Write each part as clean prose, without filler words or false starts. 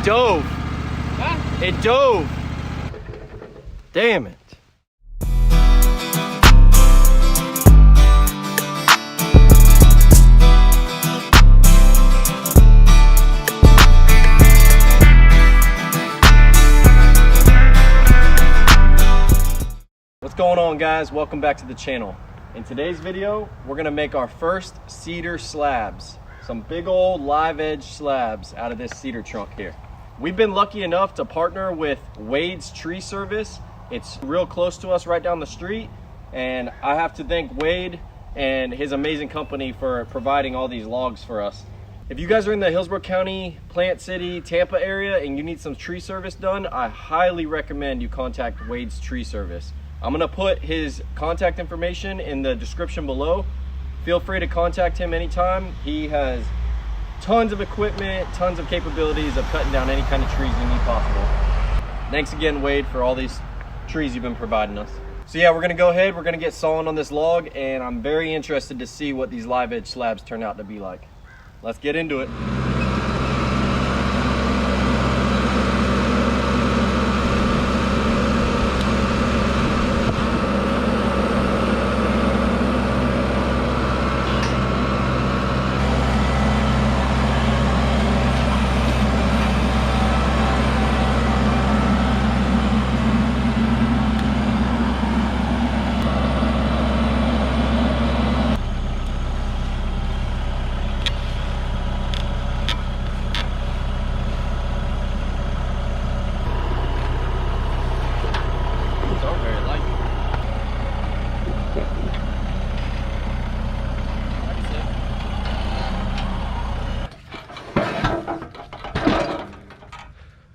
dove. Huh? It dove. Damn it. What's going on, guys? Welcome back to the channel. In today's video, we're gonna make our first cedar slabs. Some big old live edge slabs out of this cedar trunk here. We've been lucky enough to partner with Wade's Tree Service. It's real close to us, right down the street. And I have to thank Wade and his amazing company for providing all these logs for us. If you guys are in the Hillsborough County, Plant City, Tampa area and you need some tree service done, I highly recommend you contact Wade's Tree Service. I'm gonna put his contact information in the description below. Feel free to contact him anytime. He has tons of equipment, tons of capabilities of cutting down any kind of trees you need possible. Thanks again, Wade, for all these trees you've been providing us. So yeah, we're gonna go ahead, we're gonna get sawing on this log, and I'm very interested to see what these live edge slabs turn out to be like. Let's get into it.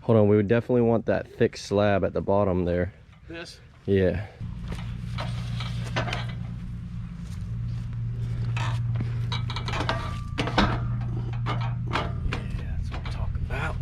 Hold on, we would definitely want that thick slab at the bottom there. This? Yeah. That's what I'm talking about.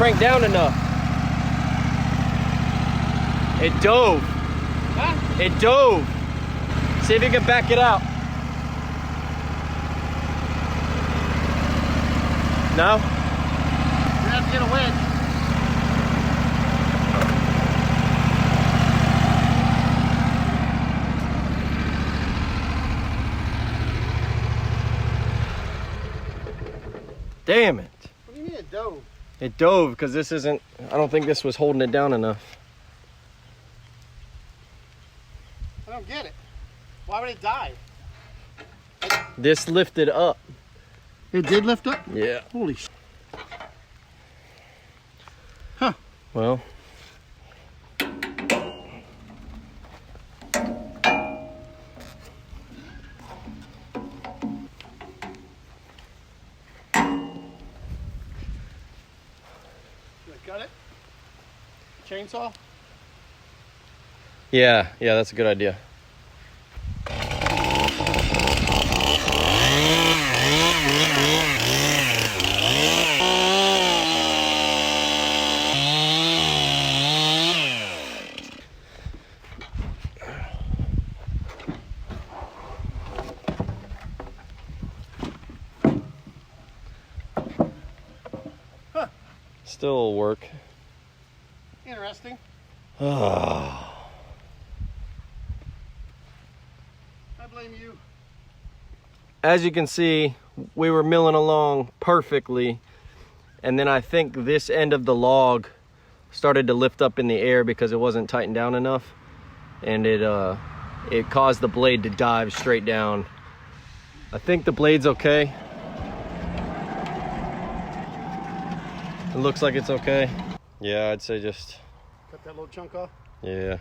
crank down enough. It dove. Huh? It dove. See if you can back it out. No? You're gonna have to get a wedge. Damn it. What do you mean it dove? It dove because this isn't, I don't think this was holding it down enough. I don't get it. Why would it die? This lifted up. It did lift up? Yeah. Holy sh**. Huh. Well. Got it? Chainsaw? Yeah, that's a good idea. Huh. Still will work. Interesting. I I blame you. As you can see, we were milling along perfectly, and then I think this end of the log started to lift up in the air because it wasn't tightened down enough, and it caused the blade to dive straight down. I think the blade's okay. It looks like it's okay. Yeah, I'd say just Cut that little chunk off. yeah.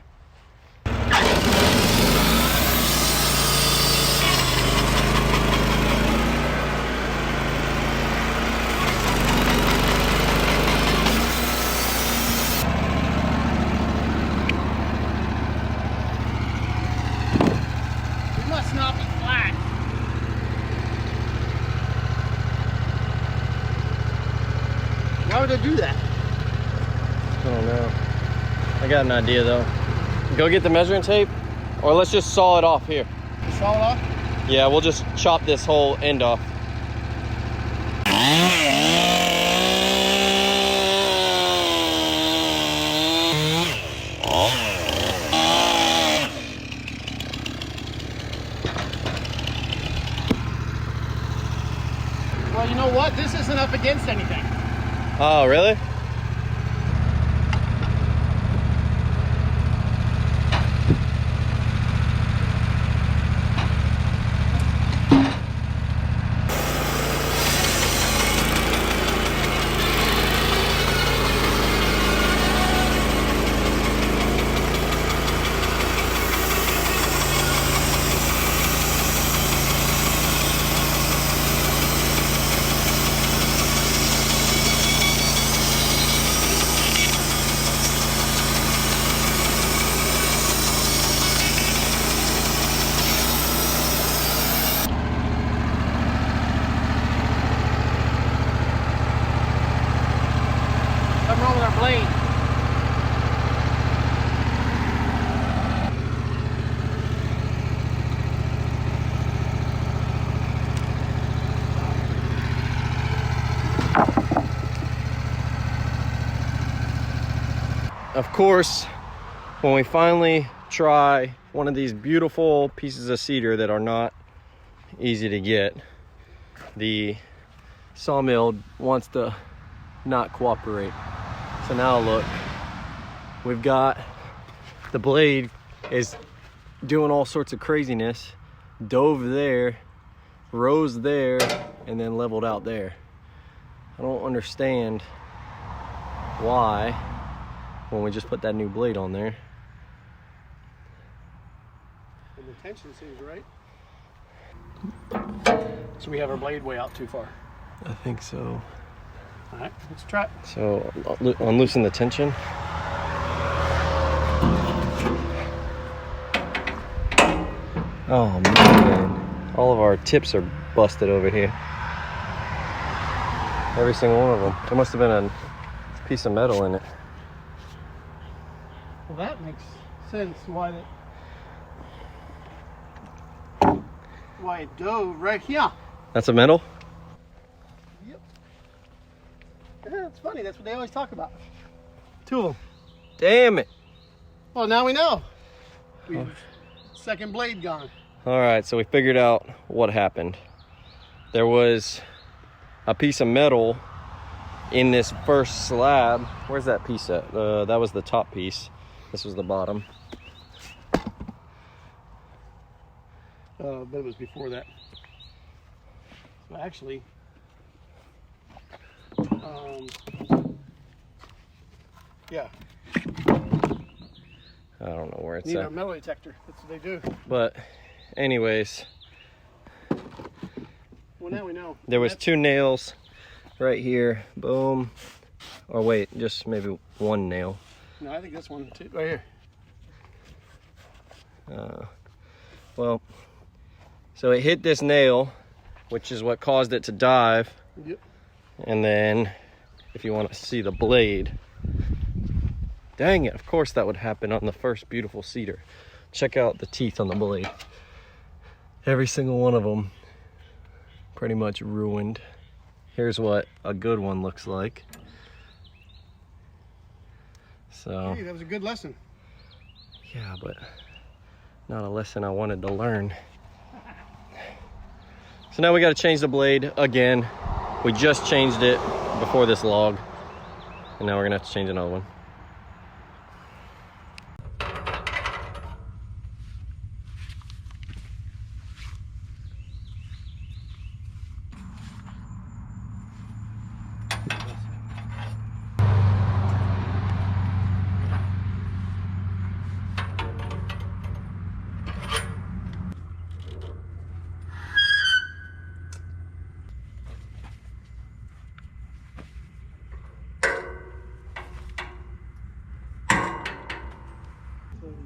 It must not be flat. Why would it do that? I don't know. I got an idea though. Go get the measuring tape, or let's just saw it off here. You saw it off? Yeah, we'll just chop this whole end off. Well, you know what? This isn't up against anything. Oh, really? Something wrong with our blade. Of course, when we finally try one of these beautiful pieces of cedar that are not easy to get, the sawmill wants to not cooperate. So now look, we've got the blade is doing all sorts of craziness, dove there, rose there, and then leveled out there. I don't understand why when we just put that new blade on there. And the tension seems right. So we have our blade way out too far. I think so. All right, let's try it. So unloosen the tension. Oh man, all of our tips are busted over here. Every single one of them. There must have been a piece of metal in it. Well, that makes sense why it dove right here. That's a metal? Yep. Yeah, it's funny. That's what they always talk about. 2 of them. Damn it. Well, now we know. Second blade gone. All right, so we figured out what happened. There was a piece of metal in this first slab. Where's that piece at? That was the top piece. This was the bottom. But it was before that. So actually, yeah. I don't know where it's Need at. a metal detector. That's what they do. But anyways, Well, now we know. there was 2 nails right here. Boom. Or wait, just maybe 1 nail. No, I think this one too. Right here. Well, so it hit this nail, which is what caused it to dive. Yep. And then, if you want to see the blade, dang it, of course that would happen on the first beautiful cedar. Check out the teeth on the blade. Every single one of them pretty much ruined. Here's what a good one looks like. So, Hey, that was a good lesson. yeah, but not a lesson I wanted to learn. So now we got to change the blade again. We just changed it before this log, and now we're gonna have to change another one.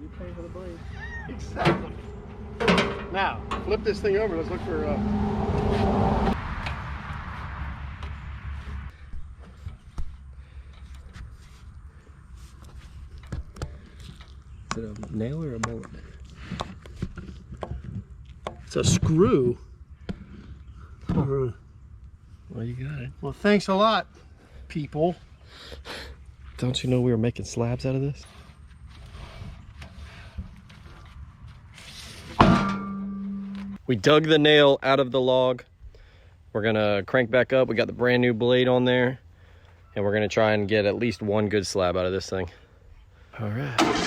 You pay for the blade. Exactly. Now, flip this thing over. Let's look for. Is it a nail or a bullet? It's a screw. Well, you got it. Well, thanks a lot, people. Don't you know we were making slabs out of this? We dug the nail out of the log. We're gonna crank back up. We got the brand new blade on there, and we're gonna try and get at least 1 good slab out of this thing. All right.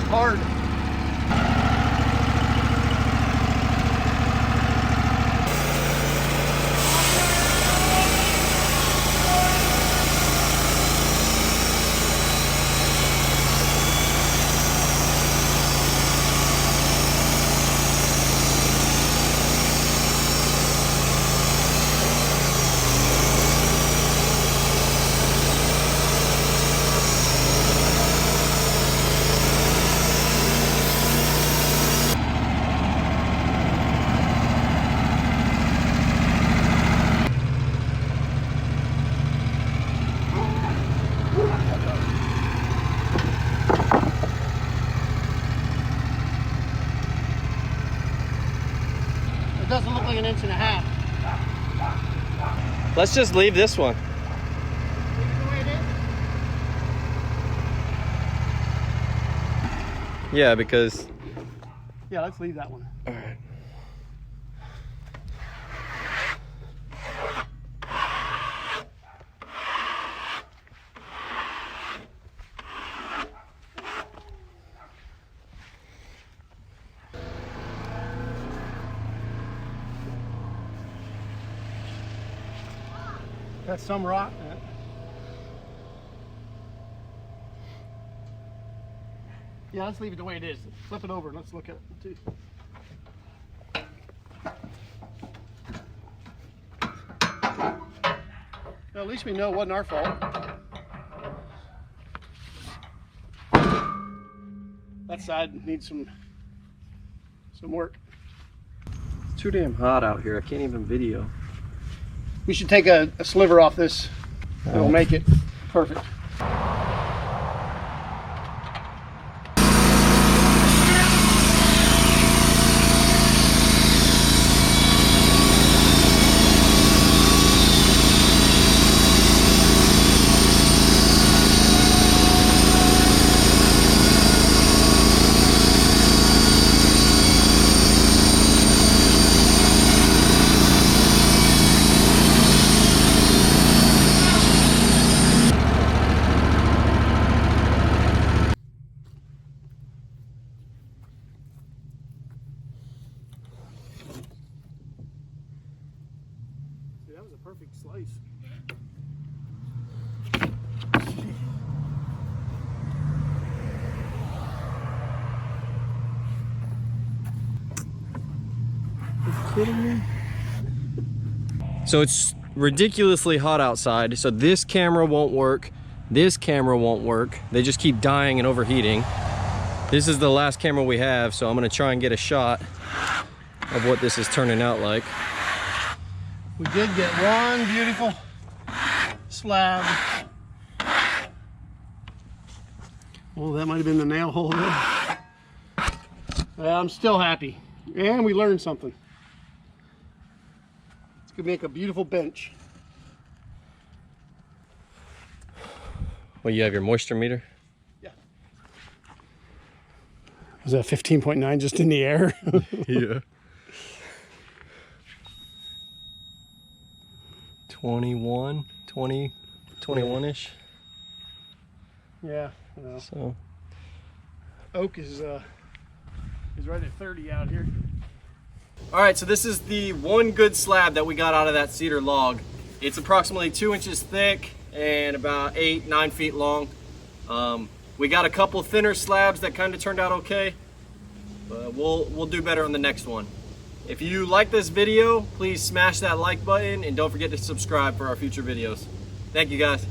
Hard. It doesn't look like 1.5 inches. Let's just leave this one. Leave it the way it is? Yeah, because... Yeah, let's leave that one. All right. Got some rot in it. Yeah, let's leave it the way it is. Flip it over and let's look at it too. Well, at least we know it wasn't our fault. That side needs some work. It's too damn hot out here. I can't even video. We should take a sliver off this. It'll make it perfect. That was a perfect slice. Are you kidding me? So it's ridiculously hot outside, so this camera won't work, this camera won't work. They just keep dying and overheating. This is the last camera we have, so I'm gonna try and get a shot of what this is turning out like. We did get one beautiful slab. Well, that might have been the nail hole there. I'm still happy. And we learned something. It's gonna make a beautiful bench. Well, you have your moisture meter? Yeah. Was that 15.9 just in the air? Yeah. 21, 20, 21-ish. Yeah. Well, So oak is right at 30 out here. all right, so this is the one good slab that we got out of that cedar log. It's approximately 2 inches thick and about 8-9 feet long. We got a couple thinner slabs that kind of turned out okay, but we'll do better on the next one. If you like this video, please smash that like button and don't forget to subscribe for our future videos. Thank you guys.